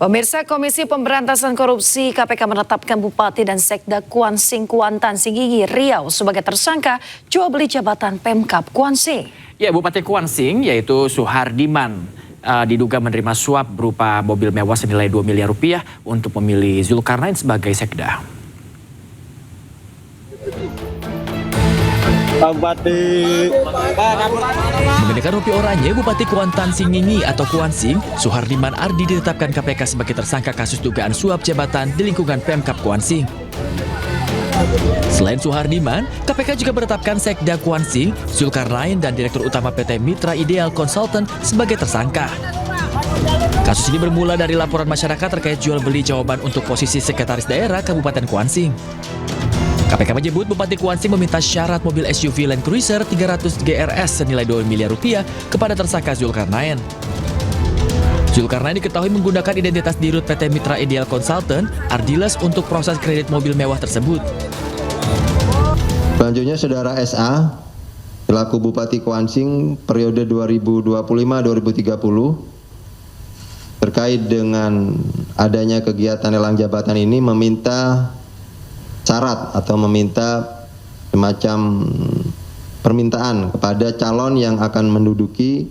Pemirsa, Komisi Pemberantasan Korupsi KPK menetapkan Bupati dan Sekda Kuansing Kuantan Singingi Riau sebagai tersangka jual beli jabatan Pemkab Kuansing. Ya, Bupati Kuansing yaitu Suhardiman diduga menerima suap berupa mobil mewah senilai 2 miliar rupiah untuk memilih Zulkarnain sebagai Sekda. Mengenakan rompi oranye, Bupati Kuantan Singingi atau Kuansing, Suhardiman Ardi ditetapkan KPK sebagai tersangka kasus dugaan suap jabatan di lingkungan Pemkab Kuansing. Selain Suhardiman, KPK juga menetapkan Sekda Kuansing, Zulkarnain dan Direktur Utama PT Mitra Ideal Consultant sebagai tersangka. Kasus ini bermula dari laporan masyarakat terkait jual beli jawaban untuk posisi Sekretaris Daerah Kabupaten Kuansing. KPK menyebut Bupati Kuansing meminta syarat mobil SUV Land Cruiser 300 GRS senilai 2 miliar rupiah kepada tersangka Zulkarnain. Zulkarnain diketahui menggunakan identitas dirut PT Mitra Ideal Consultant, Ardiles, untuk proses kredit mobil mewah tersebut. Selanjutnya Saudara SA, selaku Bupati Kuansing periode 2025-2030, terkait dengan adanya kegiatan lelang jabatan ini meminta syarat atau meminta semacam permintaan kepada calon yang akan menduduki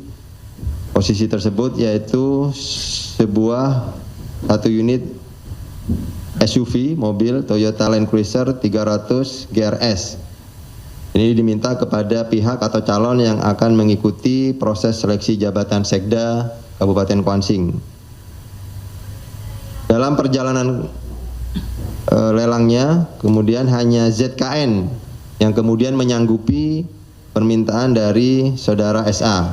posisi tersebut, yaitu satu unit SUV mobil Toyota Land Cruiser 300 GRS. Ini diminta kepada pihak atau calon yang akan mengikuti proses seleksi jabatan Sekda Kabupaten Kuansing. Dalam perjalanan lelangnya, kemudian hanya ZKN yang kemudian menyanggupi permintaan dari Saudara SA.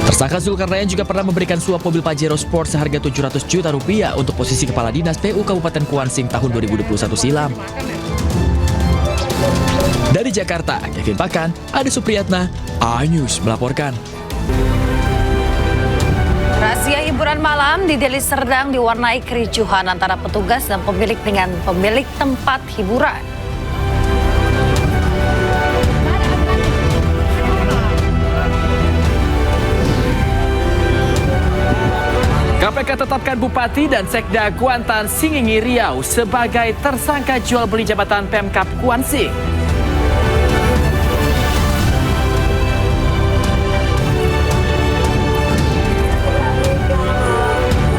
Tersangka Zulkarnain juga pernah memberikan suap mobil Pajero Sport seharga 700 juta rupiah untuk posisi Kepala Dinas PU Kabupaten Kuansing tahun 2021 silam. Dari Jakarta, Kevin Pakan, Ade Supriyatna, iNews melaporkan. Razia hiburan malam di Deli Serdang diwarnai kericuhan antara petugas dan pemilik dengan pemilik tempat hiburan. KPK tetapkan Bupati dan Sekda Kuantan Singingi Riau sebagai tersangka jual beli jabatan Pemkab Kuansing.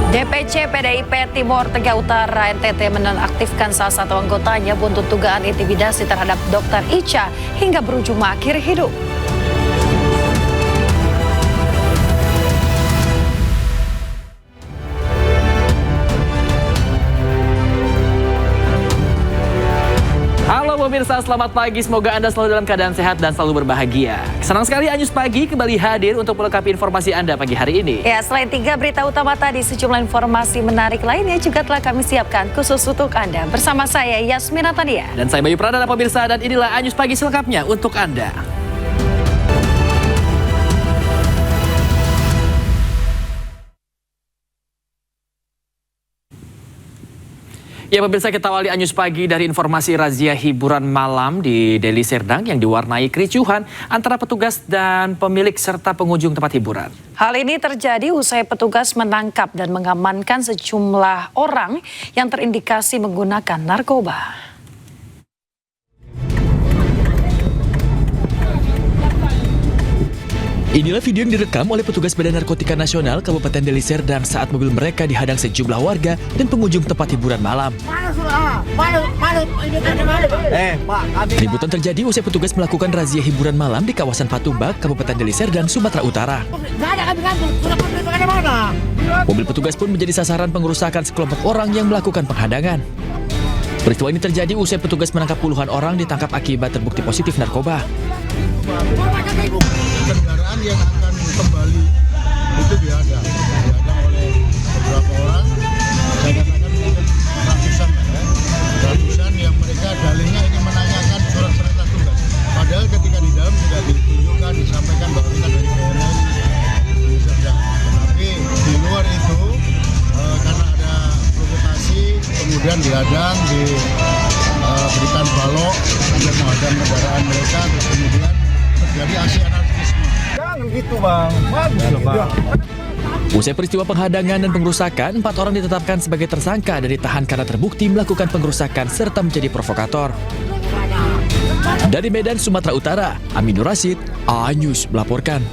DPC PDIP Timur Tengah Utara NTT menonaktifkan salah satu anggotanya buntut dugaan intimidasi terhadap Dr. Ica hingga berujung mengakhiri hidup. Halo pemirsa, selamat pagi. Semoga Anda selalu dalam keadaan sehat dan selalu berbahagia. Senang sekali iNews Pagi kembali hadir untuk melengkapi informasi Anda pagi hari ini. Ya, selain 3 berita utama tadi, sejumlah informasi menarik lainnya juga telah kami siapkan khusus untuk Anda. Bersama saya, Yasmina Tania. Dan saya Bayu Pradana pemirsa, dan inilah iNews Pagi selengkapnya untuk Anda. Ya pemirsa, kita awali iNews Pagi dari informasi razia hiburan malam di Deli Serdang yang diwarnai kericuhan antara petugas dan pemilik serta pengunjung tempat hiburan. Hal ini terjadi usai petugas menangkap dan mengamankan sejumlah orang yang terindikasi menggunakan narkoba. Inilah video yang direkam oleh petugas Badan Narkotika Nasional Kabupaten Deli Serdang saat mobil mereka dihadang sejumlah warga dan pengunjung tempat hiburan malam. Keributan terjadi usai petugas melakukan razia hiburan malam di kawasan Patumbak, Kabupaten Deli Serdang, Sumatera Utara. Mobil petugas pun menjadi sasaran pengerusakan sekelompok orang yang melakukan penghadangan. Peristiwa ini terjadi usai petugas menangkap puluhan orang ditangkap akibat terbukti positif narkoba. Kendaraan yang akan kembali itu dihadang oleh beberapa orang, saya katakan mungkin ratusan yang mereka dalihnya ingin menanyakan surat perintah tugas. Padahal ketika di dalam sudah ditunjukkan, disampaikan bahwa kita dari BNN di Serdang. Tetapi di luar itu karena ada provokasi, kemudian dihadang, diberikan balok untuk menghadang kendaraan mereka, terus kemudian terjadi aksi anarkisme. Jangan gitu bang, bagus loh bang. Usai peristiwa penghadangan dan pengerusakan, 4 orang ditetapkan sebagai tersangka dan ditahan karena terbukti melakukan pengerusakan serta menjadi provokator. Dari Medan, Sumatera Utara, Aminur Rashid, A-News melaporkan.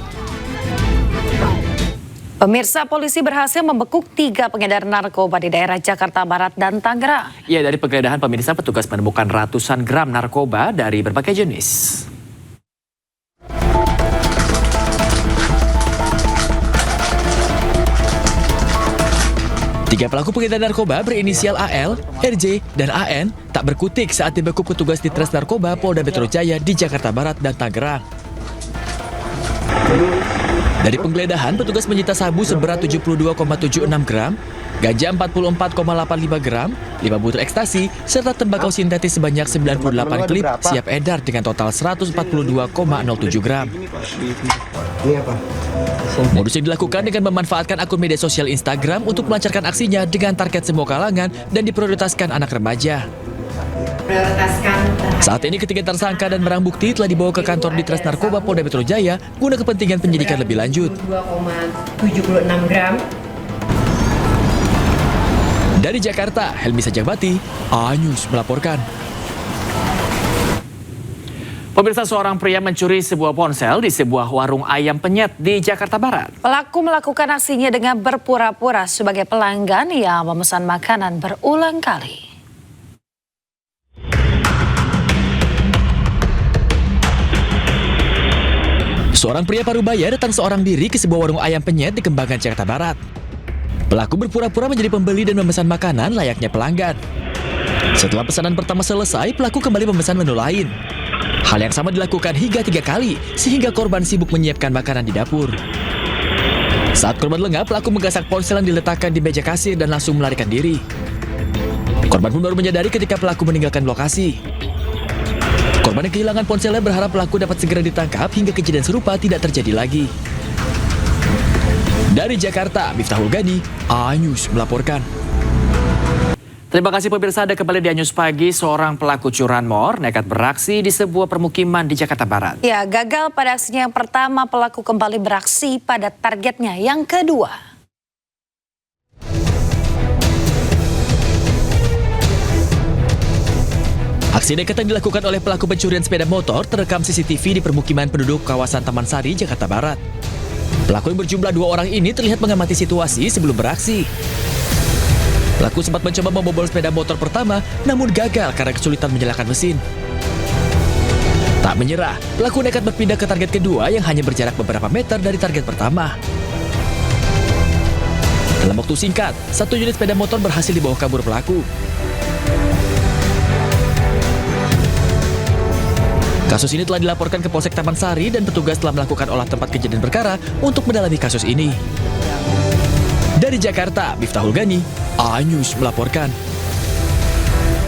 Pemirsa, polisi berhasil membekuk 3 pengedar narkoba di daerah Jakarta Barat dan Tangerang. Ya, dari penggeledahan pemirsa, petugas menemukan ratusan gram narkoba dari berbagai jenis. Tiga pelaku pengedar narkoba berinisial AL, RJ, dan AN tak berkutik saat dibekuk petugas di Tres Narkoba Polda Metro Jaya di Jakarta Barat dan Tangerang. Dari penggeledahan, petugas menyita sabu seberat 72,76 gram, ganja 44,85 gram, 5 butir ekstasi, serta tembakau sintetis sebanyak 98 klip siap edar dengan total 142,07 gram. Modus yang dilakukan dengan memanfaatkan akun media sosial Instagram untuk melancarkan aksinya dengan target semua kalangan dan diprioritaskan anak remaja. Saat ini ketiga tersangka dan barang bukti telah dibawa ke kantor di Tres Narkoba Polda Metro Jaya guna kepentingan penyidikan lebih lanjut. 2,76 gram. Dari Jakarta, Helmi Sajabati, A-News melaporkan. Pemirsa, seorang pria mencuri sebuah ponsel di sebuah warung ayam penyet di Jakarta Barat. Pelaku melakukan aksinya dengan berpura-pura sebagai pelanggan yang memesan makanan berulang kali. Seorang pria Parubaya datang seorang diri ke sebuah warung ayam penyet di Kembangan, Jakarta Barat. Pelaku berpura-pura menjadi pembeli dan memesan makanan layaknya pelanggan. Setelah pesanan pertama selesai, pelaku kembali memesan menu lain. Hal yang sama dilakukan hingga 3 kali, sehingga korban sibuk menyiapkan makanan di dapur. Saat korban lengah, pelaku menggasak ponsel yang diletakkan di meja kasir dan langsung melarikan diri. Korban pun baru menyadari ketika pelaku meninggalkan lokasi. Korban yang kehilangan ponselnya berharap pelaku dapat segera ditangkap hingga kejadian serupa tidak terjadi lagi. Dari Jakarta, Miftahul Gani, A-News melaporkan. Terima kasih pemirsa, Anda kembali di A-News Pagi. Seorang pelaku curanmor nekat beraksi di sebuah permukiman di Jakarta Barat. Ya, gagal pada aksinya yang pertama, pelaku kembali beraksi pada targetnya yang kedua. Aksi nekat yang dilakukan oleh pelaku pencurian sepeda motor terekam CCTV di permukiman penduduk kawasan Taman Sari, Jakarta Barat. Pelaku yang berjumlah 2 orang ini terlihat mengamati situasi sebelum beraksi. Pelaku sempat mencoba membobol sepeda motor pertama, namun gagal karena kesulitan menyalakan mesin. Tak menyerah, pelaku nekat berpindah ke target kedua yang hanya berjarak beberapa meter dari target pertama. Dalam waktu singkat, 1 unit sepeda motor berhasil dibawa kabur pelaku. Kasus ini telah dilaporkan ke Polsek Taman Sari dan petugas telah melakukan olah tempat kejadian perkara untuk mendalami kasus ini. Dari Jakarta, Miftahul Gani, A-News melaporkan.